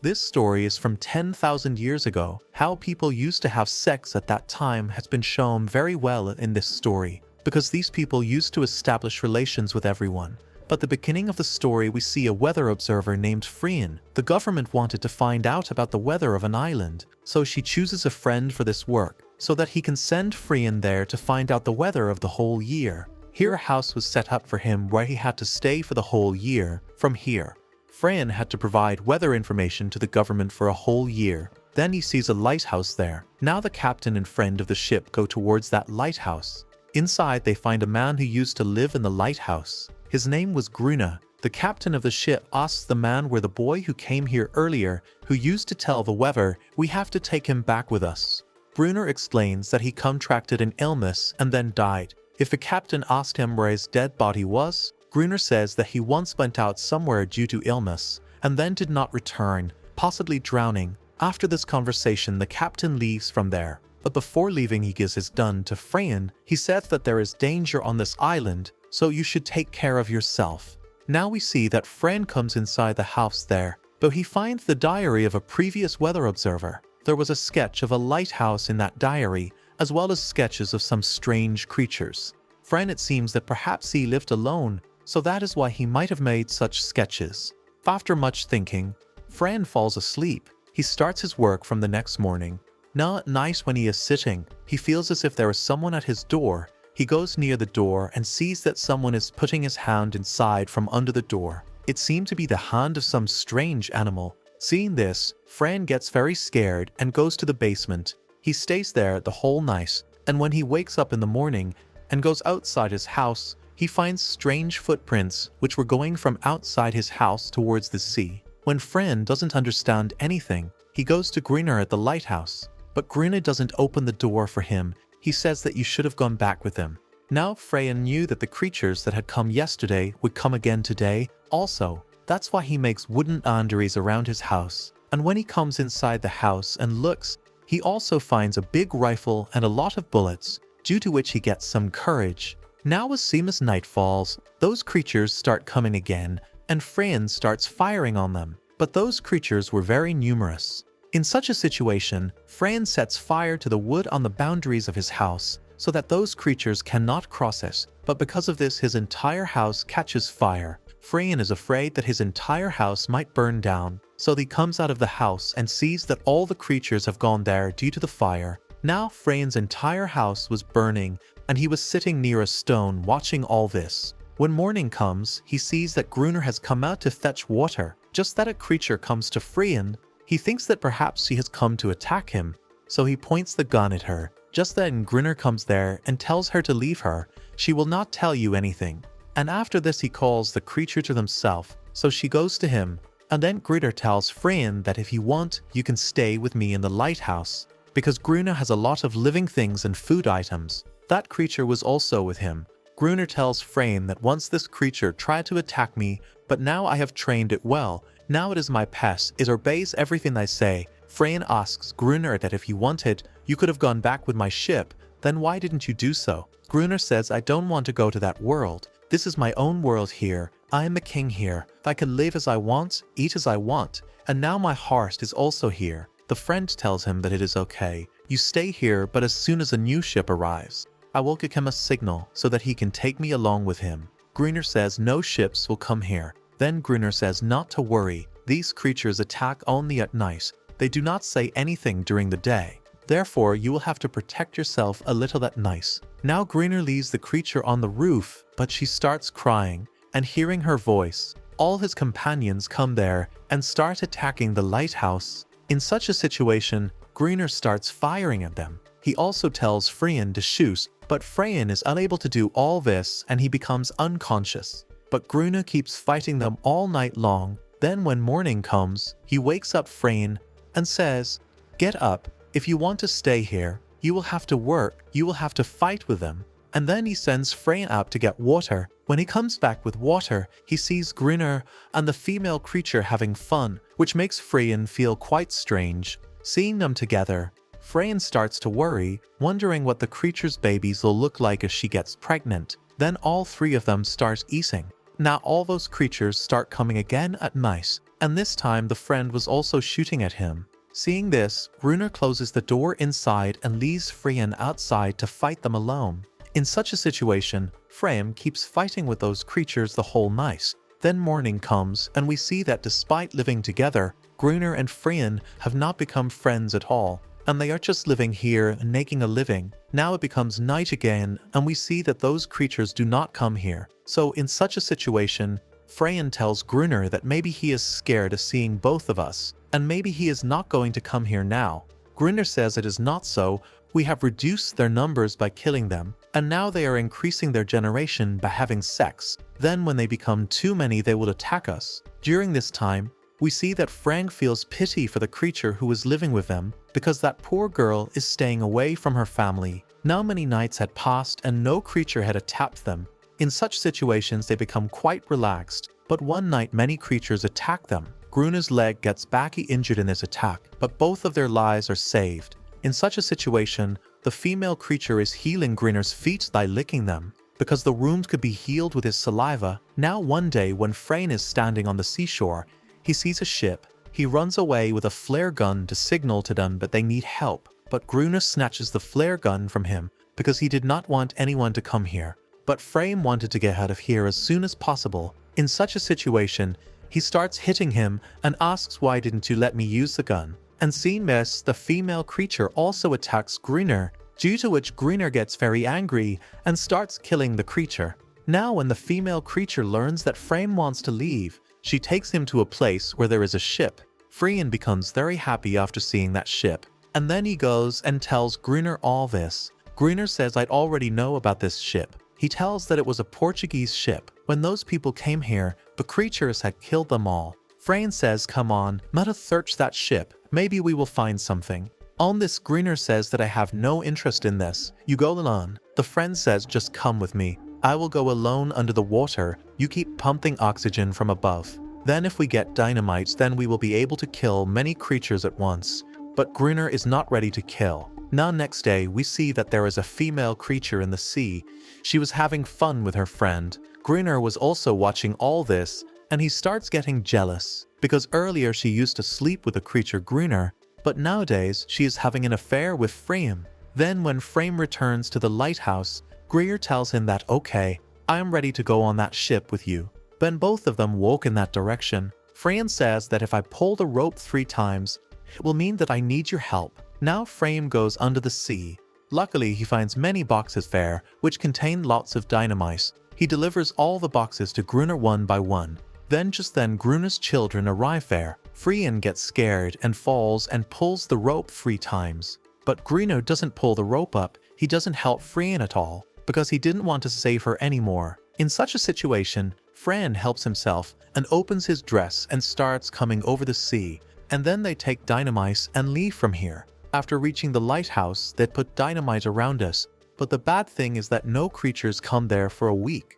This story is from 10,000 years ago. How people used to have sex at that time has been shown very well in this story, because these people used to establish relations with everyone. But the beginning of the story, we see a weather observer named Freyan. The government wanted to find out about the weather of an island, so she chooses a friend for this work, so that he can send Freyan there to find out the weather of the whole year. Here a house was set up for him where he had to stay for the whole year. From here, Freyan had to provide weather information to the government for a whole year. Then he sees a lighthouse there. Now the captain and friend of the ship go towards that lighthouse. Inside they find a man who used to live in the lighthouse. His name was Gruna. The captain of the ship asks the man where the boy who came here earlier, who used to tell the weather, we have to take him back with us. Brunner explains that he contracted an illness and then died. If the captain asked him where his dead body was, Grunner says that he once went out somewhere due to illness, and then did not return, possibly drowning. After this conversation, the captain leaves from there. But before leaving, he gives his gun to Freyan. He says that there is danger on this island, so you should take care of yourself. Now we see that Freyan comes inside the house there, but he finds the diary of a previous weather observer. There was a sketch of a lighthouse in that diary, as well as sketches of some strange creatures. Freyan, it seems that perhaps he lived alone, so that is why he might have made such sketches. After much thinking, Freyan falls asleep. He starts his work from the next morning. Now at night when he is sitting, he feels as if there is someone at his door. He goes near the door and sees that someone is putting his hand inside from under the door. It seemed to be the hand of some strange animal. Seeing this, Freyan gets very scared and goes to the basement. He stays there the whole night, and when he wakes up in the morning and goes outside his house, he finds strange footprints which were going from outside his house towards the sea. When Freyan doesn't understand anything, he goes to Grunner at the lighthouse. But Grunner doesn't open the door for him. He says that you should have gone back with him. Now Freyan knew that the creatures that had come yesterday would come again today also. That's why he makes wooden boundaries around his house. And when he comes inside the house and looks, he also finds a big rifle and a lot of bullets, due to which he gets some courage. Now as soon as night falls, those creatures start coming again, and Freyan starts firing on them. But those creatures were very numerous. In such a situation, Freyan sets fire to the wood on the boundaries of his house, so that those creatures cannot cross it. But because of this, his entire house catches fire. Freyan is afraid that his entire house might burn down, so he comes out of the house and sees that all the creatures have gone there due to the fire. Now Freyan's entire house was burning, and he was sitting near a stone watching all this. When morning comes, he sees that Grunner has come out to fetch water. Just that a creature comes to Freyan. He thinks that perhaps she has come to attack him, so he points the gun at her. Just then Grunner comes there and tells her to leave her. She will not tell you anything. And after this he calls the creature to himself, so she goes to him. And then Grunner tells Freyan that if you want, you can stay with me in the lighthouse, because Grunner has a lot of living things and food items. That creature was also with him. Grunner tells Freyan that once this creature tried to attack me, but now I have trained it well. Now it is my pet. It obeys everything I say. Freyan asks Grunner that if he wanted, you could have gone back with my ship. Then why didn't you do so? Grunner says, I don't want to go to that world. This is my own world here. I am the king here. I can live as I want, eat as I want. And now my heart is also here. The friend tells him that it is okay. You stay here, but as soon as a new ship arrives, I will give him a signal so that he can take me along with him. Grunner says no ships will come here. Then Grunner says not to worry. These creatures attack only at night. They do not say anything during the day. Therefore, you will have to protect yourself a little at night. Now Grunner leaves the creature on the roof, but she starts crying, and hearing her voice, all his companions come there and start attacking the lighthouse. In such a situation, Grunner starts firing at them. He also tells Freyan to shoot, but Freyan is unable to do all this and he becomes unconscious. But Grunner keeps fighting them all night long. Then when morning comes, he wakes up Freyan and says, get up. If you want to stay here, you will have to work. You will have to fight with them. And then he sends Freyan out to get water. When he comes back with water, he sees Grunner and the female creature having fun, which makes Freyan feel quite strange. Seeing them together, Freyan starts to worry, wondering what the creature's babies will look like as she gets pregnant. Then all three of them start eating. Now all those creatures start coming again at night. and this time the friend was also shooting at him. Seeing this, Gruner closes the door inside and leaves Frian outside to fight them alone. In such a situation, Freym keeps fighting with those creatures the whole night. Then morning comes, and we see that despite living together, Gruner and Frian have not become friends at all, and they are just living here and making a living. Now it becomes night again, and we see that those creatures do not come here. So in such a situation, Frian tells Gruner that maybe he is scared of seeing both of us, and maybe he is not going to come here now. Gruner says it is not so. We have reduced their numbers by killing them, and now they are increasing their generation by having sex. Then when they become too many, they will attack us. During this time, we see that Frank feels pity for the creature who is living with them because that poor girl is staying away from her family. Now many nights had passed and no creature had attacked them. In such situations, they become quite relaxed, but one night many creatures attack them. Gruner's leg gets badly injured in this attack, but both of their lives are saved. In such a situation, the female creature is healing Gruner's feet by licking them, because the wound could be healed with his saliva. Now one day when Freyr is standing on the seashore, he sees a ship. He runs away with a flare gun to signal to them that they need help, but Gruner snatches the flare gun from him because he did not want anyone to come here. But Freyr wanted to get out of here as soon as possible. In such a situation, he starts hitting him and asks, "Why didn't you let me use the gun?" And seeing this, the female creature also attacks Gruner, due to which Gruner gets very angry and starts killing the creature. Now when the female creature learns that Freyr wants to leave, she takes him to a place where there is a ship. Frian becomes very happy after seeing that ship, and then he goes and tells Gruner all this. Gruner says, "I'd already know about this ship." He tells that it was a Portuguese ship. When those people came here, the creatures had killed them all. Freyr says, "Come on, let us search that ship. Maybe we will find something." On this, Gruner says that I have no interest in this. You go alone. The friend says, "Just come with me. I will go alone under the water. You keep pumping oxygen from above. Then if we get dynamite, then we will be able to kill many creatures at once." But Gruner is not ready to kill. Now next day, we see that there is a female creature in the sea. She was having fun with her friend. Gruner was also watching all this, and he starts getting jealous, because earlier she used to sleep with the creature Gruner, but nowadays she is having an affair with Freyr. Then when Freyr returns to the lighthouse, Gruner tells him that, "Okay, I am ready to go on that ship with you." Then both of them walk in that direction. Freyr says that if I pull the rope 3 times, it will mean that I need your help. Now Freyr goes under the sea. Luckily, he finds many boxes there, which contain lots of dynamite. He delivers all the boxes to Gruner one by one. Then Gruner's children arrive there. Freyr gets scared and falls and pulls the rope 3 times. But Gruner doesn't pull the rope up. He doesn't help Freyr at all, because he didn't want to save her anymore. In such a situation, Freyr helps himself and opens his dress and starts coming over the sea, and then they take dynamite and leave from here. After reaching the lighthouse, they put dynamite around us, but the bad thing is that no creatures come there for a week.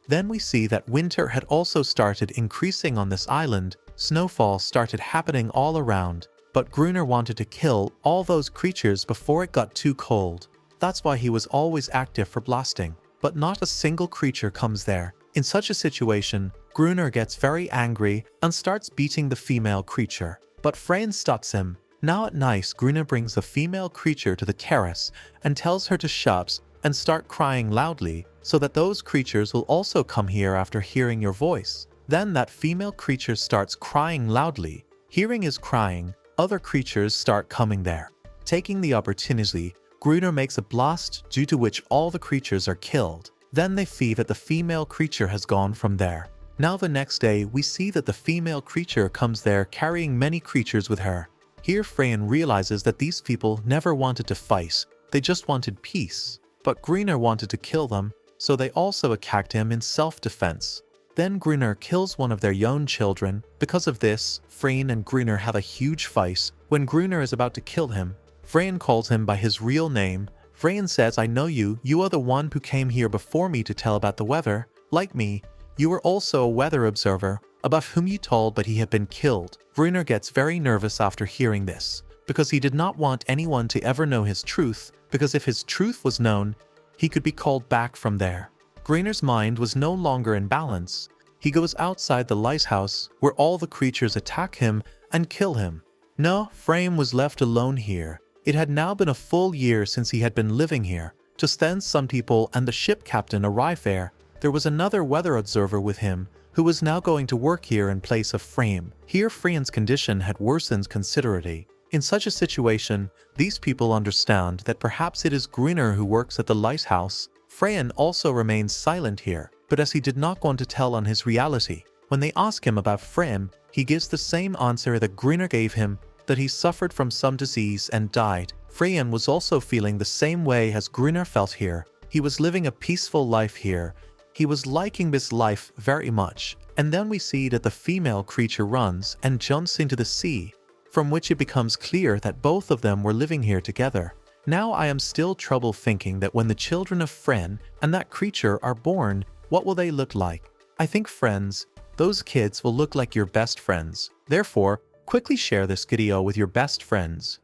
Then we see that winter had also started increasing on this island. Snowfall started happening all around, but Gruner wanted to kill all those creatures before it got too cold. That's why he was always active for blasting, but not a single creature comes there. In such a situation, Gruner gets very angry and starts beating the female creature, but Freyr stops him. Now at night, Gruner brings the female creature to the terrace and tells her to shut and start crying loudly, so that those creatures will also come here after hearing your voice. Then that female creature starts crying loudly. Hearing his crying, other creatures start coming there. Taking the opportunity, Gruner makes a blast, due to which all the creatures are killed. Then they see that the female creature has gone from there. Now the next day, we see that the female creature comes there carrying many creatures with her. Here Freyr realizes that these people never wanted to fight, they just wanted peace. But Gruner wanted to kill them, so they also attacked him in self-defense. Then Gruner kills one of their young children. Because of this, Freyr and Gruner have a huge fight. When Gruner is about to kill him, Freyr calls him by his real name. Freyr says, "I know you. You are the one who came here before me to tell about the weather. Like me, you were also a weather observer, about whom you told, but he had been killed." Gruner gets very nervous after hearing this, because he did not want anyone to ever know his truth, because if his truth was known, he could be called back from there. Gruner's mind was no longer in balance. he goes outside the lighthouse where all the creatures attack him and kill him. No, Frame was left alone here. It had now been a full year since he had been living here. Just then some people and the ship captain arrived there. There was another weather observer with him, who was now going to work here in place of Frame. Here Freyan's condition had worsened considerably. In such a situation, these people understand that perhaps it is Greener who works at the lighthouse. Freyan also remains silent here, but as he did not want to tell on his reality, when they ask him about Frem, he gives the same answer that Greener gave him, that he suffered from some disease and died. Freyan was also feeling the same way as Greener felt here. He was living a peaceful life here. He was liking this life very much. And then we see that the female creature runs and jumps into the sea, from which it becomes clear that both of them were living here together. Now I am still trouble thinking that when the children of Fren and that creature are born, what will they look like? I think, friends, those kids will look like your best friends. Therefore, quickly share this video with your best friends.